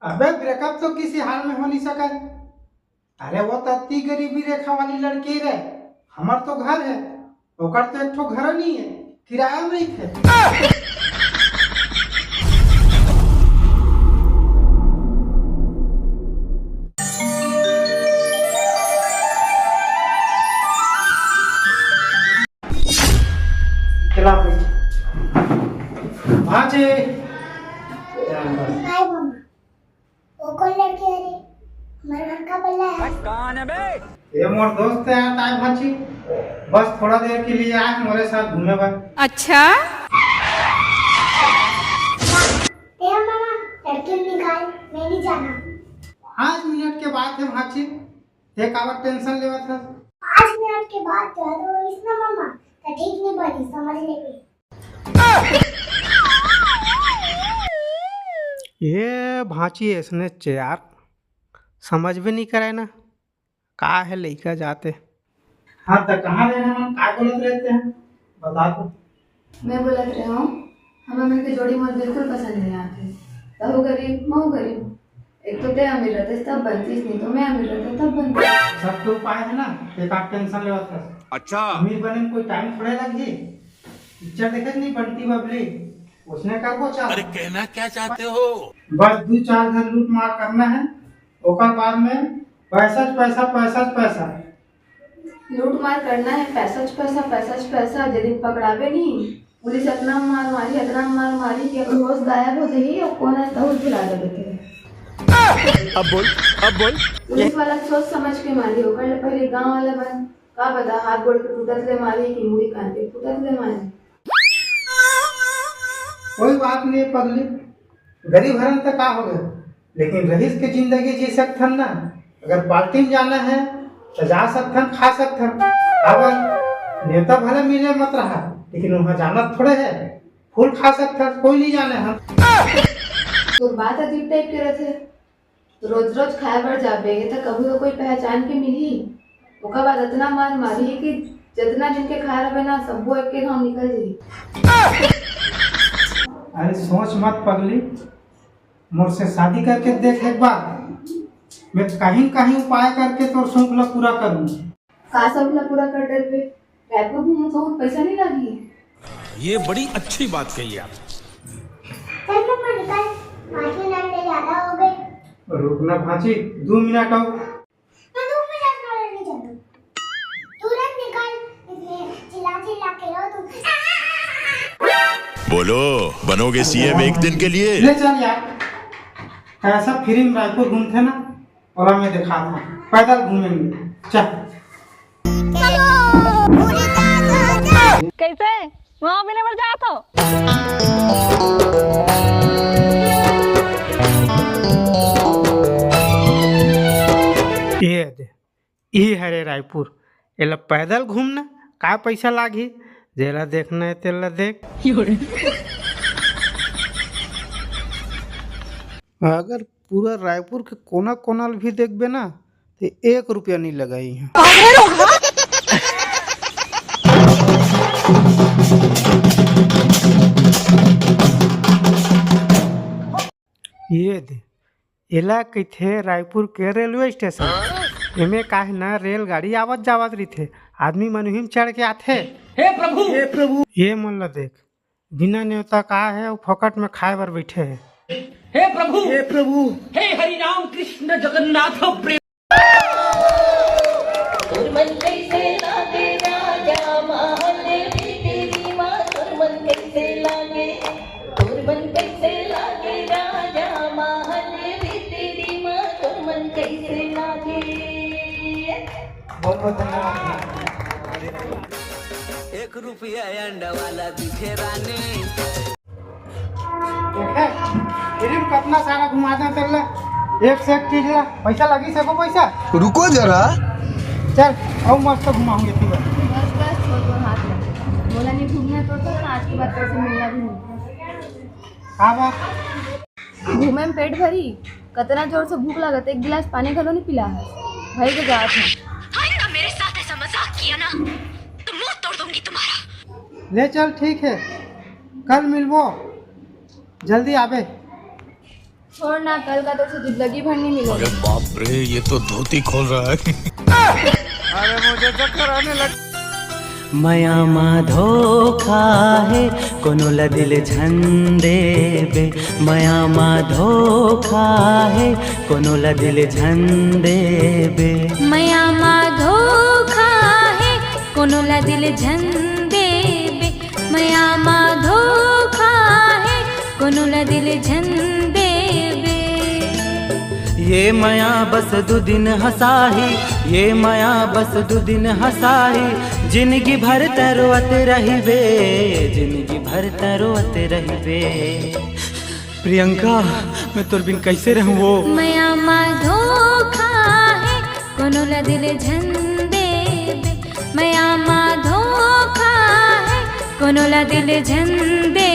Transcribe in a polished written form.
अबे ब्रेकअप तो किसी हाल में हो नहीं सका। अरे वो तो अति गरीबी रेखा वाली लड़की रे। हमार तो घर है, ओकर तो एक ठो घर नहीं है, किराया में ही है। चला भाई हाँ जी। हाय मम्मा, वो कौन लड़की है रे? हमारे घर का बल्ला है। कौन है बे? ये मोर दोस्त है यार ताई भाची, बस थोड़ा देर के लिए आए हमारे साथ घूमे भाई। अच्छा तेरा मामा लड़की निकाल, मैं नहीं जाना। 5 मिनट के बाद है भाची, एक आवर टेंशन लेवा था। 5 मिनट के बाद क्या तो इसना मामा तो ठीक नहीं बनी समझ ले। ये भाची ऐसने यार समझ भी नहीं करे ना का है लड़का जाते। हाँ तो कहाँ रहना हम का बोलत रहते हैं बता दो। मैं बोलत रहा हूँ हमें मिलके जोड़ी मोर बिल्कुल पसंद नहीं आते। तहु गरीब महू गरीब, एक तो ते अमीर रहते तब बनतीस, नहीं तो मैं अमीर रहता तब बनती। सब तो उपाय है ना, एक आप टेंशन लेवा था। अच्छा अमीर बने में कोई टाइम थोड़े लगी। पिक्चर देखे नहीं बनती बबली, उसने कर को चाह। अरे कहना क्या चाहते हो? बस 2-4 घर लूट मार करना है, ओकर बाद में पैसा पैसा पैसा पैसा लूट मार करना है। पैसा पैसा जे दिन पकड़ावे नहीं, पुलिस इतना मार मारी इतना मार मारी कि अगर होश गायब हो गई और कौन है तो फिर आ जाते। अब बोल पुलिस वाला सोच समझ के मारी होकर पहले गांव वाला बन का पता हाथ गोड़ के फुटत ले मारी कि मुड़ी कान पे फुटत ले मारी। कोई बात नहीं पगली, गरीब हरन तक का हो गया, लेकिन रईस की जिंदगी जी सकथन ना। अगर पार्टी में जाना है तो जा सकथन, खा सकथन। अब नेता भले मिले मत रहा, लेकिन वहाँ जाना थोड़े है, फूल खा सकथन, कोई नहीं जाने हम। तो बात अजीब टाइप के रहते, रोज रोज खाए बर जाबे तो कभी तो कोई पहचान के मिली। ओकर बाद इतना मार मारी कि जितना दिन के खाए रहे ना सबो एक के घाव निकल जाई। अरे सोच मत पगली, मोर से शादी करके देख एक बार, मैं कहीं कहीं उपाय करके तो श्रृंखला पूरा करूँ। का सब पूरा कर डर पे रायपुर घूमो तो पैसा नहीं लगी। ये बड़ी अच्छी बात कही आप। चल मम्मा निकाल, 5 मिनट में ज्यादा हो गए। रुकना भाजी 2 मिनट और। मैं 2 मिनट में नहीं जाना, तुरंत निकाल, इसलिए चिल्ला चिल्ला के रो तुम। बोलो बनोगे सीएम एक दिन के लिए? ले चल यार, ऐसा फ्री में रायपुर घूमते ना, और हमें दिखा था पैदल घूमेंगे चल। कैसे वहाँ भी नहीं जा तो ये दे ये है रे रायपुर, एला पैदल घूमना का पैसा लागी, जेला देखना है तेला देख। अगर पूरा रायपुर के कोना कोना भी देखबे ना तो 1 रुपया नहीं लगाई है। ये दे एला कथे रायपुर के रेलवे स्टेशन, एमे काहे ना रेलगाड़ी आवत जावत रही थे, आदमी मनुहिम चढ़ के आते। हे प्रभु ये मन ला देख, बिना न्योता का है और फोकट में खाए बर बैठे है। हे प्रभु हे हरि राम कृष्ण जगन्नाथ प्रेम। ₹1 अंडा वाला दिखे रानी। फिल्म कितना सारा घुमा दे तेला, एक से एक चीज ला, पैसा लगी सको पैसा। रुको जरा, चल और मस्त घुमाऊंगे तू। बस छोड़ दो हाथ में, बोला नहीं घूमना तो आज की बात से मिलना भी नहीं। हाँ बात घूमे में पेट भरी, कतना जोर से भूख लागत, एक गिलास पानी घलो नहीं पिला है भाई के जात है। मेरे साथ ऐसा मजाक किया ना तो मुंह तोड़ दूंगी तुम्हारा। ले चल ठीक है, कल मिलबो, जल्दी आबे। छोड़ ना, कल का तो जिंदगी भर नहीं मिलेगा। अरे बाप रे, ये तो धोती खोल रहा है। अरे मुझे चक्कर आने लग। मया धोखा है कोनोला दिल झंडे बे, मया धोखा है कोनोला दिल झंडे बे, मया धोखा है कोनोला दिल झंडे बे, मया धोखा है कोनोला दिल झंडे बे। ये मया बस दो दिन हंसाही, ये मया बस दो दिन हंसाही, जिंदगी भर तरोत रहिबे, जिंदगी भर तरोत रहिबे। प्रियंका, मैं तोर बिन कैसे रहूं वो। मया धोखा है कोनोला दिल झंडे बे, मया धोखा है कोनोला दिल झंडे